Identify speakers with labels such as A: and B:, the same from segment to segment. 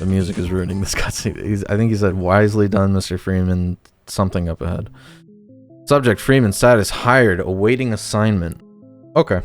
A: The music is ruining this cutscene. I think he said, wisely done, Mr. Freeman, something up ahead. Subject, Freeman, status, hired, awaiting assignment. Okay.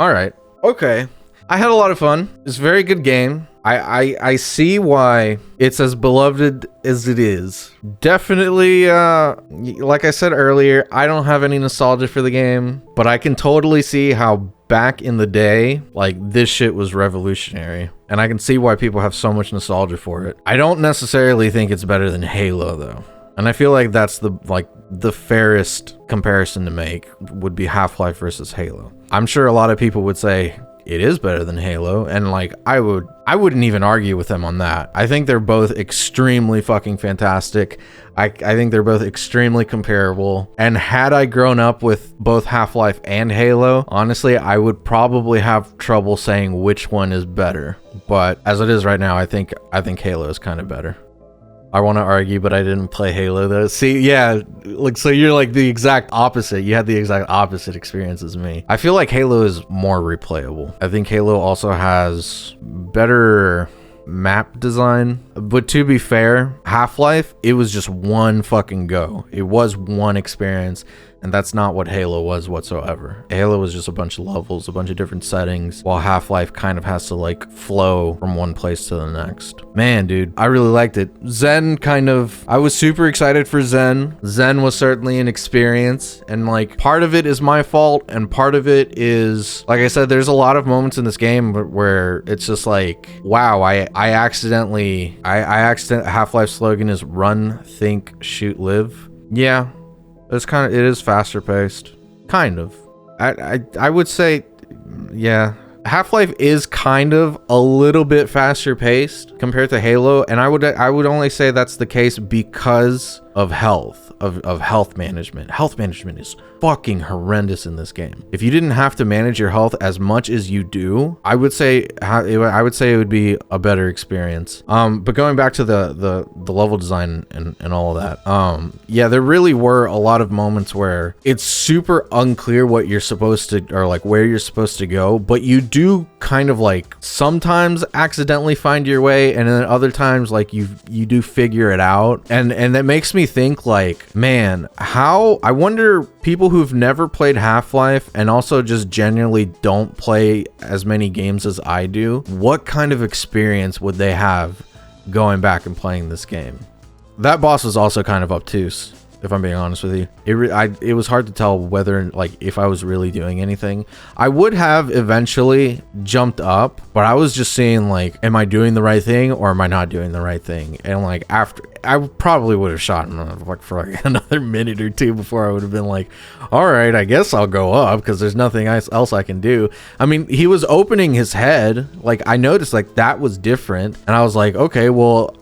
A: Alright. Okay. I had a lot of fun. It's a very good game. I see why it's as beloved as it is. Definitely, like I said earlier, I don't have any nostalgia for the game, but I can totally see how back in the day, like, this shit was revolutionary. And I can see why people have so much nostalgia for it. I don't necessarily think it's better than Halo, though. And I feel like that's the fairest comparison to make would be Half-Life versus Halo. I'm sure a lot of people would say it is better than Halo, and like I wouldn't even argue with them on that. I think they're both extremely fucking fantastic. I think they're both extremely comparable. And had I grown up with both Half-Life and Halo, honestly, I would probably have trouble saying which one is better. But as it is right now, I think Halo is kind of better. I want to argue, but I didn't play Halo though. See, yeah, like, so you're like the exact opposite. You had the exact opposite experience as me. I feel like Halo is more replayable. I think Halo also has better map design, but to be fair, Half-Life, it was just one fucking go. It was one experience. And that's not what Halo was whatsoever. Halo was just a bunch of levels, a bunch of different settings, while Half-Life kind of has to like flow from one place to the next. Man, dude, I really liked it. Zen I was super excited for Zen. Zen was certainly an experience, and like part of it is my fault, and part of it is, like I said, there's a lot of moments in this game where it's just like, wow, Half-Life's slogan is run, think, shoot, live. Yeah. It is faster paced. Kind of. I would say, yeah. Half-Life is kind of a little bit faster paced compared to Halo, and I would only say that's the case because of health management. Health management is fucking horrendous in this game. If you didn't have to manage your health as much as you do, I would say it would be a better experience. But going back to the level design and all of that, yeah, there really were a lot of moments where it's super unclear what you're supposed to, or like where you're supposed to go, but you do kind of like sometimes accidentally find your way, and then other times like you do figure it out, and that makes me think like, man, I wonder, people who've never played Half-Life and also just genuinely don't play as many games as I do, what kind of experience would they have going back and playing this game? That boss was also kind of obtuse, if I'm being honest with you. It was hard to tell whether, like, if I was really doing anything. I would have eventually jumped up, but I was just seeing, like, am I doing the right thing or am I not doing the right thing? And, like, after, I probably would have shot him, like, for, like, another minute or two before I would have been like, all right, I guess I'll go up because there's nothing else I can do. I mean, he was opening his head. Like, I noticed, like, that was different. And I was like, okay, well,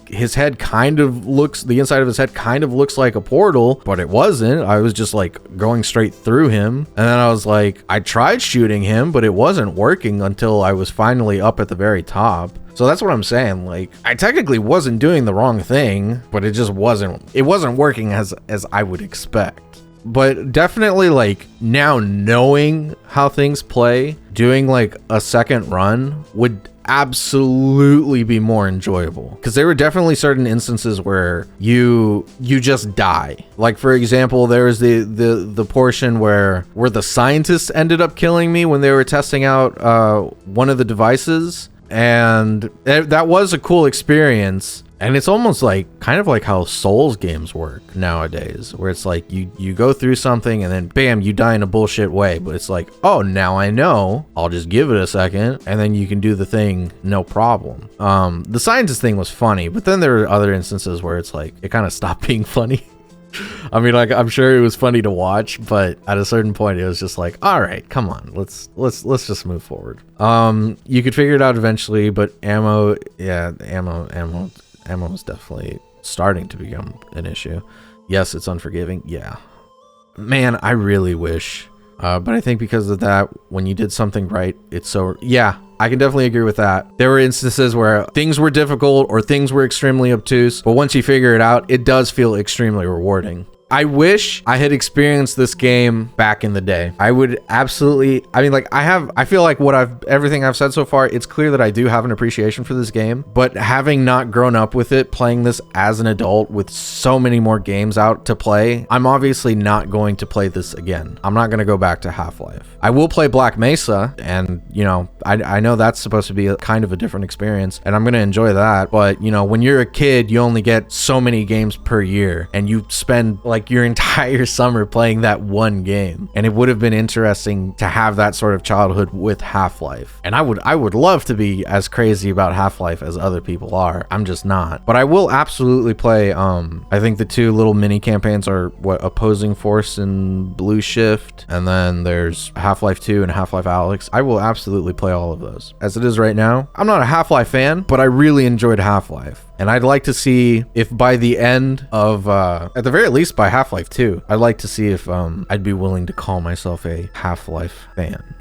A: his head kind of looks, the inside of his head kind of looks like a portal, but it wasn't. I was just like going straight through him. And then I was like, I tried shooting him, but it wasn't working until I was finally up at the very top. So that's what I'm saying. Like, I technically wasn't doing the wrong thing, but it wasn't working as I would expect. But definitely, like, now knowing how things play, doing like a second run would absolutely be more enjoyable, because there were definitely certain instances where you just die. Like, for example, there was the portion where the scientists ended up killing me when they were testing out one of the devices, and that was a cool experience. And it's almost like kind of like how Souls games work nowadays, where it's like you go through something and then bam, you die in a bullshit way, but it's like, oh, now I know, I'll just give it a second and then you can do the thing no problem. The scientist thing was funny, but then there were other instances where it's like it kind of stopped being funny. I mean, like, I'm sure it was funny to watch, but at a certain point it was just like, all right, come on, let's just move forward. You could figure it out eventually, but ammo is definitely starting to become an issue. Yes, it's unforgiving. Yeah, man, I really wish, but I think because of that, when you did something right, it's so, yeah, I can definitely agree with that. There were instances where things were difficult or things were extremely obtuse, but once you figure it out, it does feel extremely rewarding. I wish I had experienced this game back in the day. I would absolutely, I mean, like I feel like everything I've said so far, it's clear that I do have an appreciation for this game, but having not grown up with it, playing this as an adult with so many more games out to play, I'm obviously not going to play this again. I'm not going to go back to Half-Life. I will play Black Mesa, and you know, I know that's supposed to be a kind of a different experience, and I'm going to enjoy that, but you know, when you're a kid, you only get so many games per year, and you spend like your entire summer playing that one game. And it would have been interesting to have that sort of childhood with Half-Life. And I would love to be as crazy about Half-Life as other people are. I'm just not. But I will absolutely play, I think the two little mini campaigns are Opposing Force and Blue Shift. And then there's Half-Life 2 and Half-Life Alyx. I will absolutely play all of those. As it is right now, I'm not a Half-Life fan, but I really enjoyed Half-Life. And I'd like to see if by the end of, at the very least by Half-Life 2, I'd like to see if I'd be willing to call myself a Half-Life fan.